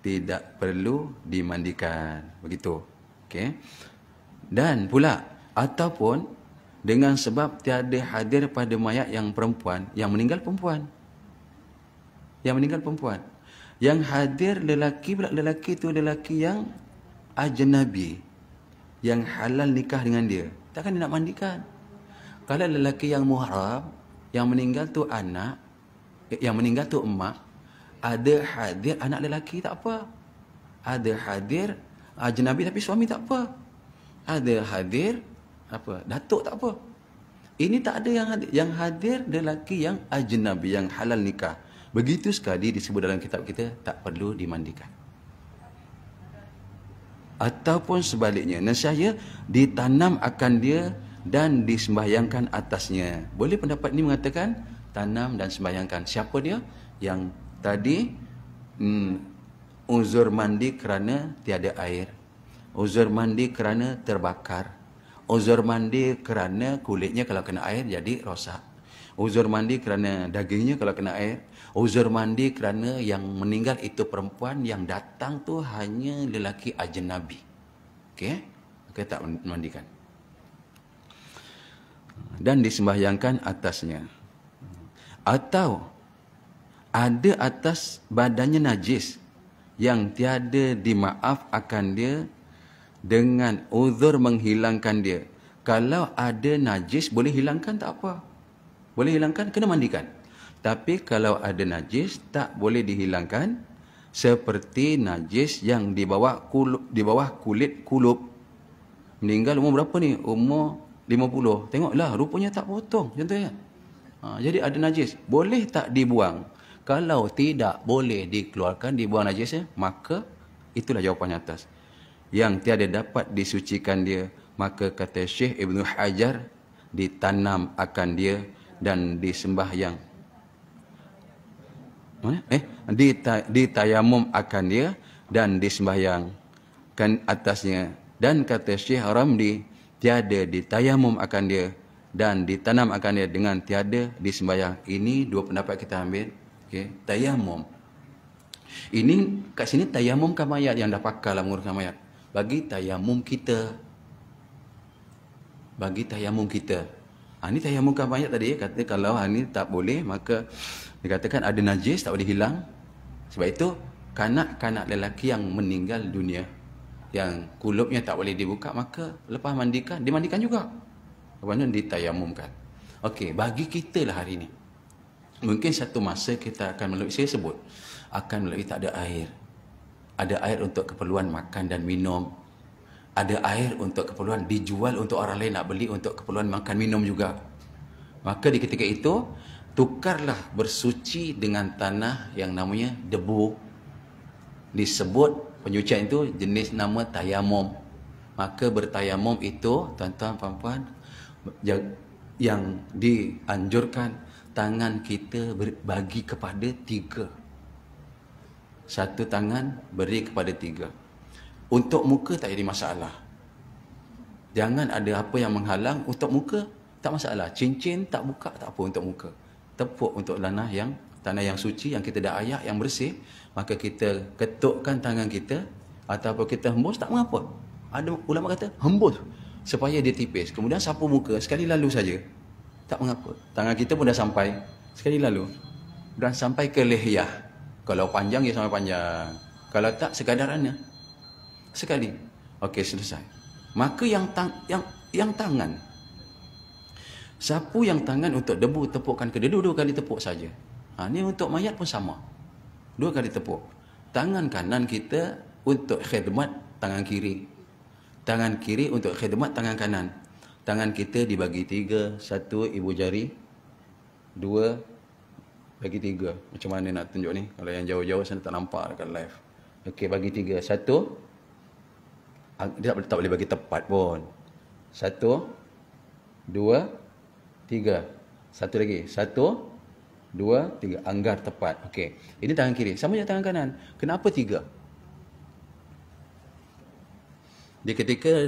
tidak perlu dimandikan. Begitu. Okey. Dan pula ataupun dengan sebab tiada hadir pada mayat yang perempuan, yang meninggal perempuan. Yang meninggal perempuan. Yang hadir lelaki pula, lelaki tu lelaki yang ajnabi, yang halal nikah dengan dia. Takkan dia nak mandikan. Kalau lelaki yang muhram, yang meninggal tu anak, yang meninggal tu emak, ada hadir anak lelaki tak apa. Ada hadir ajnabi tapi suami tak apa. Ada hadir datuk tak apa. Ini tak ada yang hadir. Yang hadir lelaki yang ajnabi, yang halal nikah. Begitu sekali disebut dalam kitab kita, tak perlu dimandikan. Ataupun sebaliknya, nescaya ditanam akan dia dan disembahyangkan atasnya. Boleh pendapat ini mengatakan tanam dan sembahyangkan. Siapa dia? Yang tadi uzur mandi kerana tiada air, uzur mandi kerana terbakar, uzur mandi kerana kulitnya kalau kena air jadi rosak, uzur mandi kerana dagingnya kalau kena air, uzur mandi kerana yang meninggal itu perempuan, yang datang tu hanya lelaki ajnabi. Okey, maka tak mandikan. Dan disembahyangkan atasnya. Atau ada atas badannya najis yang tiada dimaaf akan dia dengan uzur menghilangkan dia. Kalau ada najis boleh hilangkan tak apa. Boleh hilangkan, kena mandikan. Tapi kalau ada najis tak boleh dihilangkan, seperti najis yang di bawah kulit kulup. Meninggal umur berapa ni? Umur 50. Tengoklah rupanya tak potong, contohnya. Jadi ada najis, boleh tak dibuang? Kalau tidak boleh dikeluarkan, dibuang najisnya, maka itulah jawapan atas. Yang tiada dapat disucikan dia, maka kata Syekh Ibn Hajar, ditanam akan dia dan disembahyang. Ditayamum akan dia dan disembahyangkan atasnya. Dan kata Syekh Ramli, tiada ditayamum akan dia dan ditanam akan dia dengan tiada disembahyang. Ini dua pendapat kita ambil. Okay. Tayamum. Ini kat sini tayamumkan mayat yang dah pakar lah menguruskan mayat. Bagi tayamum kita. Bagi tayamum kita. Ini tayamumkan mayat tadi. Kata kalau ini tak boleh, maka dikatakan ada najis, tak boleh hilang. Sebab itu, kanak-kanak lelaki yang meninggal dunia, yang kulupnya tak boleh dibuka, maka lepas mandikan, dimandikan juga. Lepas itu ditayamumkan. Okey, bagi kita lah hari ini. Mungkin satu masa kita akan melalui, saya sebut, akan melalui tak ada air. Ada air untuk keperluan makan dan minum. Ada air untuk keperluan dijual untuk orang lain nak beli untuk keperluan makan minum juga. Maka di ketika itu, tukarlah bersuci dengan tanah yang namanya debu. Disebut penyucian itu jenis nama tayamum. Maka bertayamum itu, tuan-tuan puan-puan, yang dianjurkan tangan kita bagi kepada 3. Satu tangan beri kepada 3. Untuk muka tak jadi masalah. Jangan ada apa yang menghalang. Untuk muka tak masalah. Cincin tak buka tak apa untuk muka. Tepuk untuk tanah yang suci, yang kita dah ayak, yang bersih. Maka kita ketukkan tangan kita, ataupun kita hembus, tak mengapa. Ada ulama kata hembus supaya dia tipis. Kemudian sapu muka sekali lalu saja, tak mengapa. Tangan kita pun dah sampai, sekali lalu. Dan sampai ke lihiyah. Kalau panjang, ya sampai panjang. Kalau tak, sekadarannya. Sekali. Okey, selesai. Maka yang tangan, sapu yang tangan untuk debu, tepukkan ke dia 2 kali tepuk saja. Ini untuk mayat pun sama. 2 kali tepuk. Tangan kanan kita untuk khidmat tangan kiri. Tangan kiri untuk khidmat tangan kanan. Tangan kita dibagi 3. 1 ibu jari, 2 Bagi 3. Macam mana nak tunjuk ni? Kalau yang jauh-jauh sana tak nampak dekat live. Okey, bagi 3. 1. Dia tak boleh bagi tepat pun. 1, 2, 3. Satu lagi. 1, 2, 3. Anggar tepat. Okey. Ini tangan kiri. Sama je tangan kanan. Kenapa 3? Dia ketika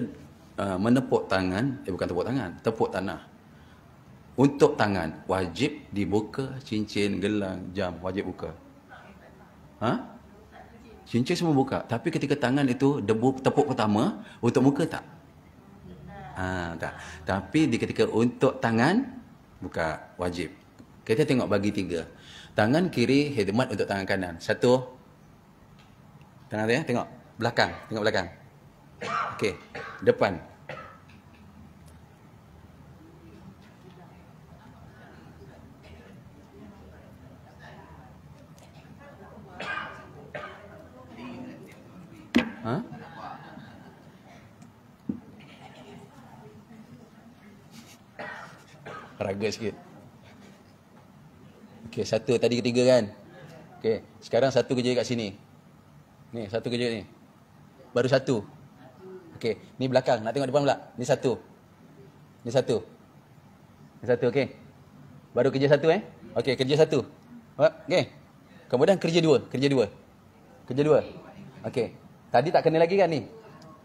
menepuk tangan, bukan tepuk tangan, tepuk tanah. Untuk tangan, wajib dibuka cincin, gelang, jam, wajib buka. Cincin semua buka. Tapi ketika tangan itu tepuk pertama, untuk muka tak? Tak. Tapi ketika untuk tangan, buka, wajib. Kita tengok bagi 3. Tangan kiri khidmat untuk tangan kanan. 1. Tangan dia, tengok belakang, tengok belakang. Okey, depan. Raga sikit. Okey, 1 tadi, 3 kan? Okey, sekarang 1 kerja kat sini. Ni, 1 kerja ni. Baru 1. Okey, ni belakang. Nak tengok depan pula. Ni 1. Ni 1. Ni 1, okey. Baru kerja 1 Okey, kerja 1. Okey. Kemudian kerja 2. Kerja 2. Kerja 2. Okey. Tadi tak kena lagi kan ni?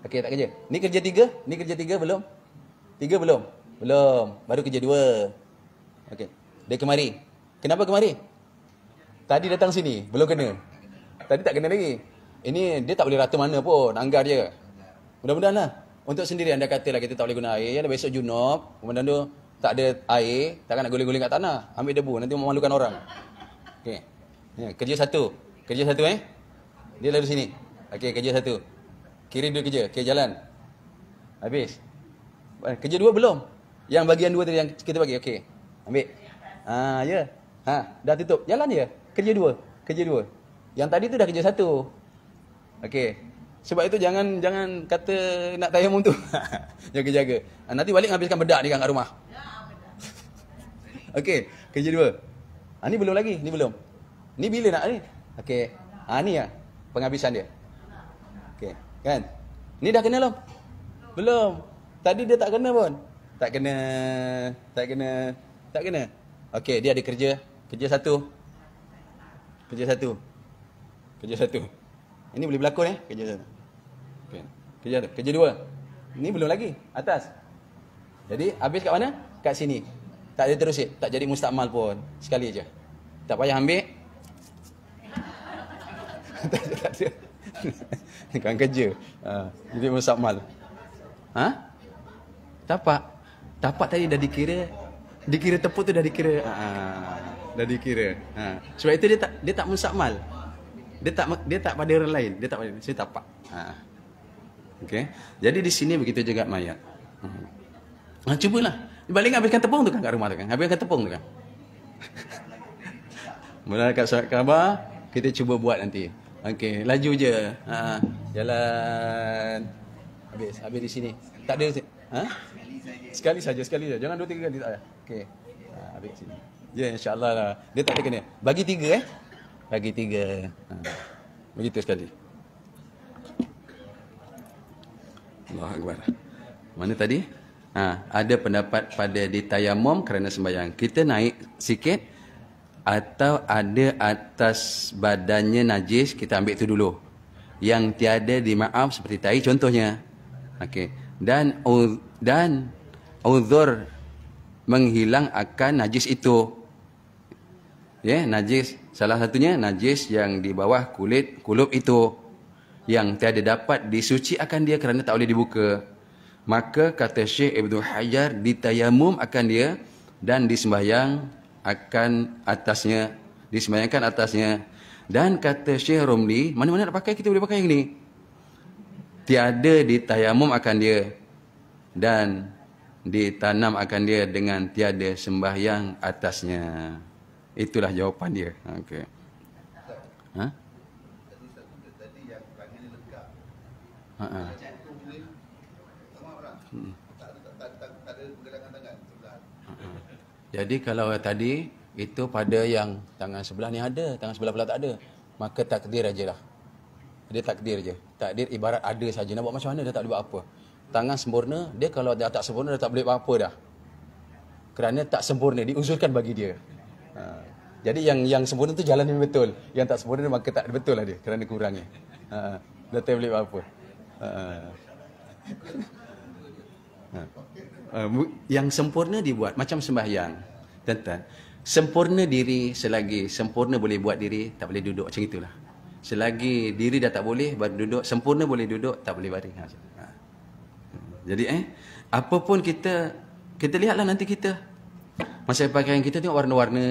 Okey, tak kerja. Ni kerja 3. Ni kerja 3 belum? 3 belum? Belum. Baru kerja 2. Okey. Dia kemari. Kenapa kemari? Tadi datang sini. Belum kena. Tadi tak kena lagi. Ini dia tak boleh rata mana pun. Anggar je. Mudah-mudahan lah. Untuk sendiri anda katalah kita tak boleh guna air. Ya, besok junub. Kemudian tu tak ada air. Takkan nak guling-guling kat tanah. Ambil debu. Nanti memalukan orang. Okey. Kerja 1. Kerja 1 Dia lalu sini. Okey, kerja 1. Kiri 2 kerja. Okey, jalan. Habis. Kerja 2 belum? Yang bagian 2 tadi yang kita bagi. Okey. Ambil. Ya. Dah tutup. Jalan je. Kerja 2. Kerja 2. Yang tadi tu dah kerja 1. Okey. Sebab itu jangan kata nak tayamum tu. Jaga-jaga. Nanti balik habiskan bedak ni kat rumah. Okey, kerja 2. Ni belum lagi, ni belum. Ni bila nak ni? Okey. Ni penghabisan dia. Okey, kan? Ni dah kena belum? Belum. Tadi dia tak kena pun. Tak kena. Okey, dia ada kerja 1. Kerja 1. Ini boleh berlakon kerja 1. Okey. Kerja 2. Ini belum lagi, atas. Jadi habis kat mana? Kat sini. Tak ada terusin, tak jadi mustakmal pun. Sekali aja. Tak payah ambil. Tak ada. Kan kerja. Jadi mustakmal. Tapak tadi dah dikira tepuk tu dah dikira. Dah dikira. Sebab itu dia tak mustakmal. Dia tak pada orang lain, dia tak pada. Saya tapak. Okey. Jadi di sini begitu juga mayat. Cubalah. Balik habiskan tepung tu kan kat rumah tu kan. Habiskan tepung tu kan. Mula kat surat khabar, kita cuba buat nanti. Okey, laju je. Jalan. Habis di sini. Tak ada. Sekali saja. Jangan 2-3 kali tak payah. Okey. Habis sini. Ya, insya-Allah lah. Dia tak ada kena. Bagi 3 Bagi 3. Begitu sekali. Allahu Akbar. Mana tadi? Ada pendapat pada ditayamum kerana sembahyang. Kita naik sikit atau ada atas badannya najis, kita ambil itu dulu. Yang tiada dimaaf seperti tai contohnya. Okey. Dan uzur menghilang akan najis itu. Najis salah satunya najis yang di bawah kulub itu yang tiada dapat disuci akan dia kerana tak boleh dibuka. Maka kata Syekh Ibnu Hajar, ditayamum akan dia dan disembahyangkan atasnya. Dan kata Syekh Romli, mana-mana nak pakai kita boleh pakai yang ni. Tiada ditayamum akan dia dan ditanam akan dia dengan tiada sembahyang atasnya. Itulah jawapan dia. Okey. Tadi yang tangan legap. Tak ada pergelangan tangan sebelah. Jadi kalau tadi Itu pada yang tangan sebelah ni ada, tangan sebelah pula tak ada. Maka takdir aja lah. Dia takdir je. Takdir ibarat ada saja. Nak buat macam mana dia tak boleh buat apa. Tangan sempurna, dia kalau dah tak sempurna dia tak boleh buat apa dah. Kerana tak sempurna, diusulkan bagi dia. Jadi yang sempurna tu jalan yang betul. Yang tak sempurna maka tak betul lah dia. Kerana kurangnya. Dia tak boleh buat apa. Yang sempurna dibuat. Macam sembahyang. Tuan-tuan. Sempurna diri selagi sempurna boleh buat diri, tak boleh duduk. Macam itulah. Selagi diri dah tak boleh, baru duduk. Sempurna boleh duduk, tak boleh baring. Jadi apa pun kita lihatlah nanti kita. Masa pakaian kita tengok warna-warna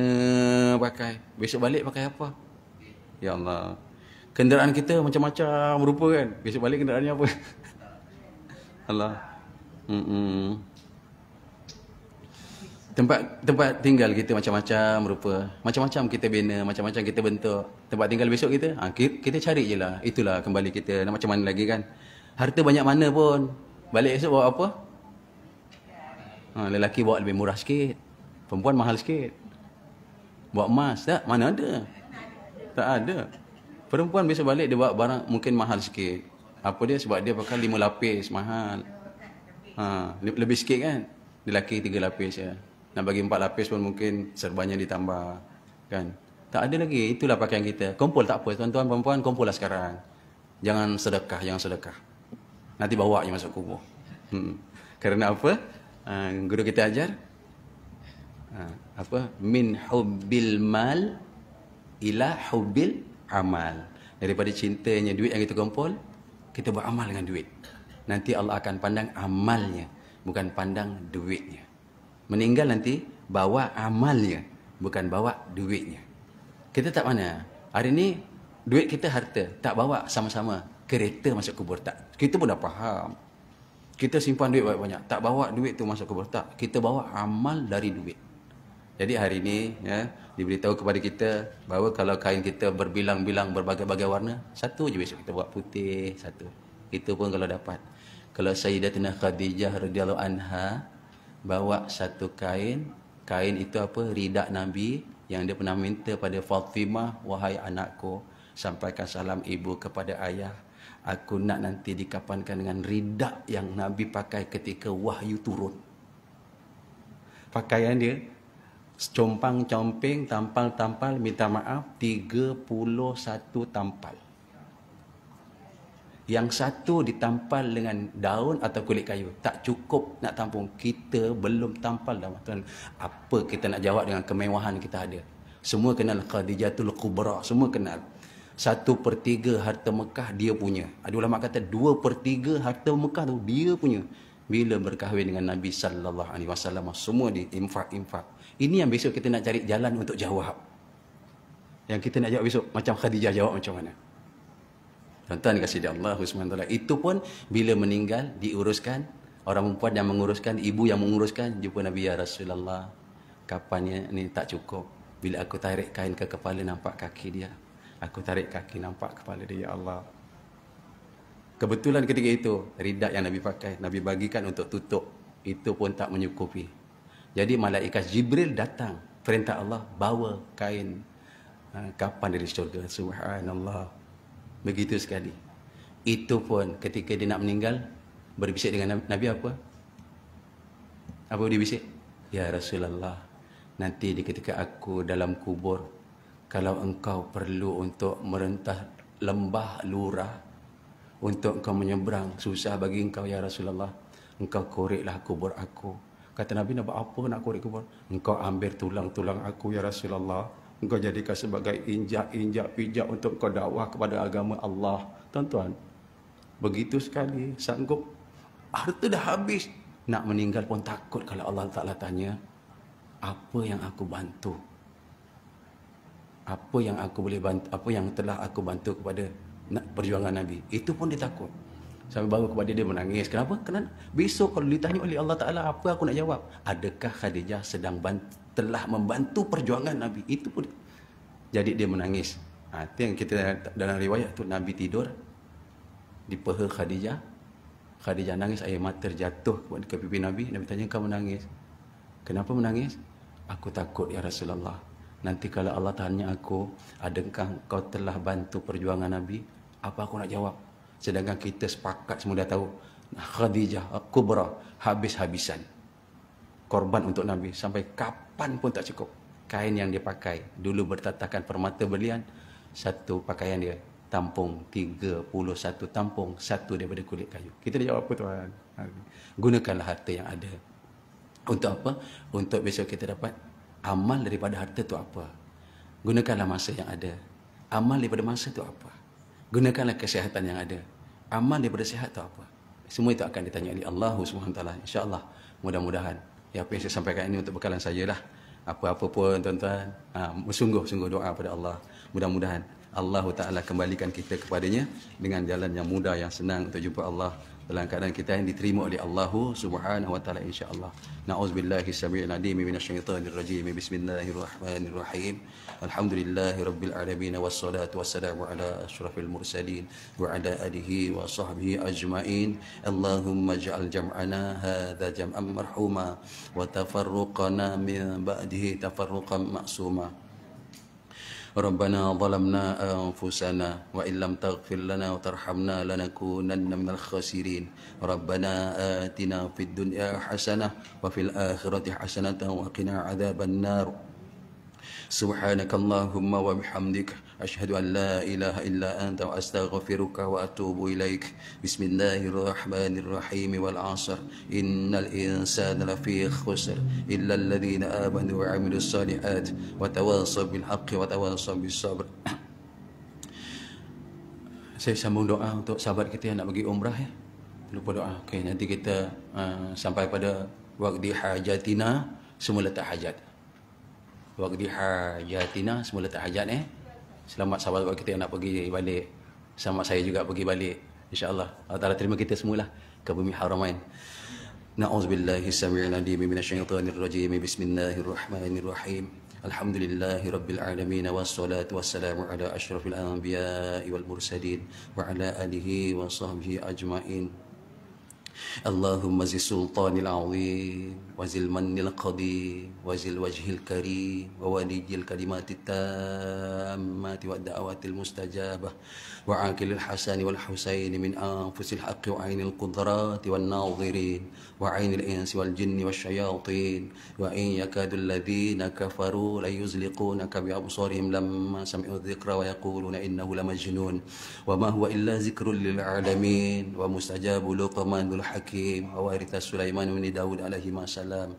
pakai. Besok balik pakai apa? Ya Allah. Kenderaan kita macam-macam rupa kan. Besok balik kenderaannya apa? Allah. Tempat tinggal kita macam-macam rupa. Macam-macam kita bina, macam-macam kita bentuk. Tempat tinggal besok kita, kita cari je lah. Itulah kembali kita. Nak macam mana lagi kan? Harta banyak mana pun. Balik esok bawa apa? Lelaki bawa lebih murah sikit. Perempuan mahal sikit. Bawa emas. Tak? Mana ada? Tak ada. Perempuan besok balik dia bawa barang mungkin mahal sikit. Apa dia? Sebab dia pakai 5 lapis. Mahal. Lebih sikit kan? Lelaki 3 lapis ya. Nak bagi 4 lapis pun mungkin serbanya ditambah. Kan? Tak ada lagi. Itulah pakaian kita. Kumpul tak apa. Tuan-tuan perempuan kumpul lah sekarang. Jangan sedekah. Nanti bawa je masuk kubur. Kerana apa? Guru kita ajar. Min hubbil mal ila hubbil amal. Daripada cintanya duit yang kita kumpul, kita buat amal dengan duit. Nanti Allah akan pandang amalnya, bukan pandang duitnya. Meninggal nanti bawa amalnya, bukan bawa duitnya. Kita tak mana? Hari ni duit kita harta, tak bawa sama-sama kereta masuk kubur tak. Kita pun dah faham. Kita simpan duit banyak-banyak, tak bawa duit tu masuk kubur tak. Kita bawa amal dari duit. Jadi hari ini ya, diberitahu kepada kita bahawa kalau kain kita berbilang-bilang berbagai-bagai warna, satu je besok kita buat putih, satu. Itu pun kalau dapat. Kalau Sayyidatina Khadijah radhiyallahu anha bawa satu kain itu apa? Ridak Nabi yang dia pernah minta pada Fatimah, wahai anakku, sampaikan salam ibu kepada ayah. Aku nak nanti dikafankan dengan ridak yang Nabi pakai ketika wahyu turun. Pakaian dia compang-comping, tampal-tampal, minta maaf, 31 tampal. Yang satu ditampal dengan daun atau kulit kayu. Tak cukup nak tampung. Kita belum tampal dah. Apa kita nak jawab dengan kemewahan kita ada? Semua kenal Khadijatul Kubra. Semua kenal. 1/3 harta Mekah dia punya. Ada ulama kata 2/3 harta Mekah tu dia punya. Bila berkahwin dengan Nabi sallallahu alaihi wasallam, semua di infak. Ini yang besok kita nak cari jalan untuk jawab. Yang kita nak jawab besok macam Khadijah jawab macam mana? Tuan-tuan dikasihi Allah SWT. Itu pun bila meninggal diuruskan. Orang perempuan yang menguruskan, ibu yang menguruskan, jumpa Nabi, ya Rasulullah. Kapannya ni tak cukup. Bila aku tarik kain ke kepala nampak kaki dia. Aku tarik kaki nampak kepala dia, ya Allah. Kebetulan ketika itu ridak yang Nabi pakai, Nabi bagikan untuk tutup. Itu pun tak menyukupi. Jadi malaikat Jibril datang. Perintah Allah, bawa kain kapan dari syurga. Subhanallah. Begitu sekali. Itu pun ketika dia nak meninggal, berbisik dengan Nabi apa? Apa dia bisik? Ya Rasulullah, nanti di ketika aku dalam kubur, kalau engkau perlu untuk merentah lembah lurah, untuk engkau menyeberang, susah bagi engkau ya Rasulullah, engkau koreklah kubur aku. Kata Nabi, nak buat apa nak korek kubur? Engkau ambil tulang-tulang aku ya Rasulullah. Engkau jadikan sebagai injak-injak pijak untuk kau dakwah kepada agama Allah. Tuan-tuan, begitu sekali sanggup. Harta dah habis. Nak meninggal pun takut kalau Allah Ta'ala tanya, apa yang aku bantu? Apa yang aku boleh bantu? Apa yang telah aku bantu kepada perjuangan Nabi? Itu pun dia takut. Sampai baru kepada dia menangis. Kenapa? Kerana besok kalau ditanya oleh Allah Ta'ala, apa aku nak jawab? Adakah Khadijah sedang telah membantu perjuangan Nabi? Itu pun. Jadi dia menangis. Itu yang kita dalam riwayat tu, Nabi tidur di peha Khadijah. Khadijah nangis, air mata terjatuh ke pipi Nabi. Nabi tanya, kau menangis? Kenapa menangis? Aku takut ya Rasulullah. Nanti kalau Allah tanya aku, adakah kau telah bantu perjuangan Nabi? Apa aku nak jawab? Sedangkan kita sepakat semua dah tahu, Khadijah Kubra habis-habisan korban untuk Nabi sampai kapan pun tak cukup. Kain yang dia pakai dulu bertatakan permata berlian, satu pakaian dia tampung 31 tampung, satu daripada kulit kayu. Kita dah jawab apa tuan? Gunakanlah harta yang ada. Untuk apa? Untuk besok kita dapat amal daripada harta tu apa? Gunakanlah masa yang ada. Amal daripada masa tu apa? Gunakanlah kesihatan yang ada. Amal daripada sihat tu apa? Semua itu akan ditanya oleh Allah SWT. InsyaAllah, mudah-mudahan. Ya, apa yang saya sampaikan ini untuk bekalan sajalah. Apa-apa pun tuan-tuan, sungguh-sungguh doa pada Allah. Mudah-mudahan Allah Ta'ala kembalikan kita kepadanya dengan jalan yang mudah, yang senang untuk jumpa Allah, dalam keadaan kita yang diterima oleh Allah Subhanahu wa taala, insya-Allah. Na'udzubillahi samii'il 'aliim minasyaitonir rajiim. Bismillahirrahmanirrahim. Alhamdulillahirabbil alamin wassalatu wassalamu ala asyrafil mursalin wa ala alihi wa sahbihi ajmain. Allahumma ij'al jam'ana hadza jam'an marhuma wa tafarruqana min ba'dihi tafarruqan ma'suma. ربنا ظلمنا أنفسنا وإن لم تغفر لنا وترحمنا لنكونن من الخاسرين ربنا آتنا في الدنيا حسنة وفي الآخرة حسنة وقنا عذاب النار سبحانك اللهم وبحمدك أشهد أن لا إله إلا أنت وأستغفرك وأتوب إليك بسم الله الرحمن الرحيم والعصر إن الإنسان لفي خسر إلا الذين آمنوا وعملوا الصالحات وتواصوا بالحق وتواصوا بالصبر. Saya sambung doa untuk sahabat kita yang nak pergi umrah ya. Lupa doa. Okey, nanti kita sampai pada waqti hajatina, semua letak hajat. Waqti hajatina, semua letak hajat. Selamat sahabat kita yang nak pergi balik. Selamat saya juga pergi balik. InsyaAllah. Allah Ta'ala terima kita semualah ke bumi haramain. Na'udzubillahi samii'il 'aliim minasyaitonir rajiim. Bismillahirrahmanirrahim. Alhamdulillahi rabbil alamin wassalatu wassalamu ala asyrafil anbiya'i wal mursalin wa ala alihi wa sahbihi ajmain. اللهم ذي السلطان العظيم وذي المن القديم وذي الوجه الكريم وولي الكلمات التامات والدعوات المستجابة وعاقل الحسن والحسين من أنفس الحق وعين القدرات والناظرين وعين الإنس والجن والشياطين وإن يكاد الذين كفروا ليزلقونك بأبصارهم لما سمعوا الذكر ويقولون إنه لمجنون وما هو إلا ذكر للعالمين ومستجاب لقمان الحكيم ووارث سليمان بن داود عليه السلام.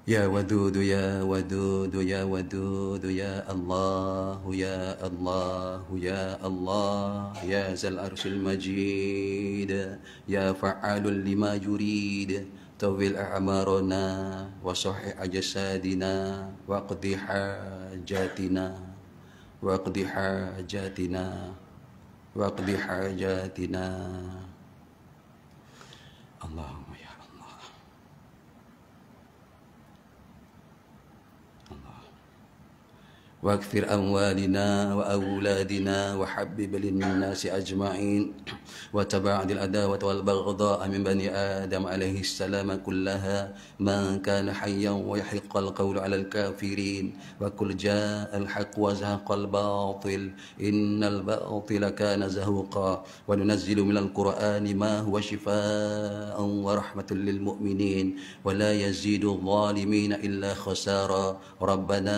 يا ودود يا ودود يا ودود يا الله يا الله يا الله يا ذا العرش المجيد يا فعال لما يريد طول أعمارنا وصحح أجسادنا واقض حاجاتنا واقض حاجاتنا واقض حاجاتنا. اللهم يا الله الله واكثر أموالنا وأولادنا وحبب للناس أجمعين وتباعد العداوة والبغضاء من بني آدم عليه السلام كلها من كان حيا ويحق القول على الكافرين وقل جاء الحق وزهق الباطل إن الباطل كان زهوقا وننزل من القرآن ما هو شفاء ورحمة للمؤمنين ولا يزيد الظالمين إلا خسارا ربنا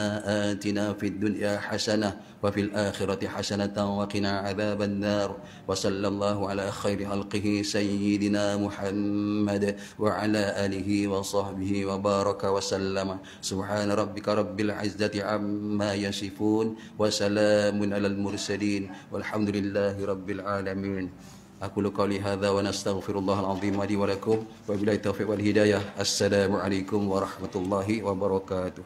آتنا في الدنيا حسنة وفي الآخرة حسنة وقنا عذاب النار وصلى الله على خير خلقه سيدنا محمد وعلى آله وصحبه وبارك وسلم سبحان ربك رب العزة عما يصفون وسلام على المرسلين والحمد لله رب العالمين. أقول قولي هذا ونستغفر الله العظيم لي ولكم وبالله التوفيق والهداية. السلام عليكم ورحمة الله وبركاته.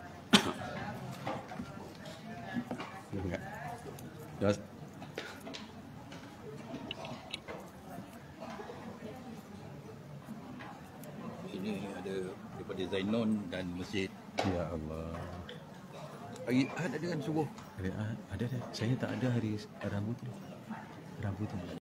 Ini ada daripada Zainon dan masjid. Ya Allah. Hari Ahad ada kan subuh? Ada. Saya tak ada hari Rabu tu.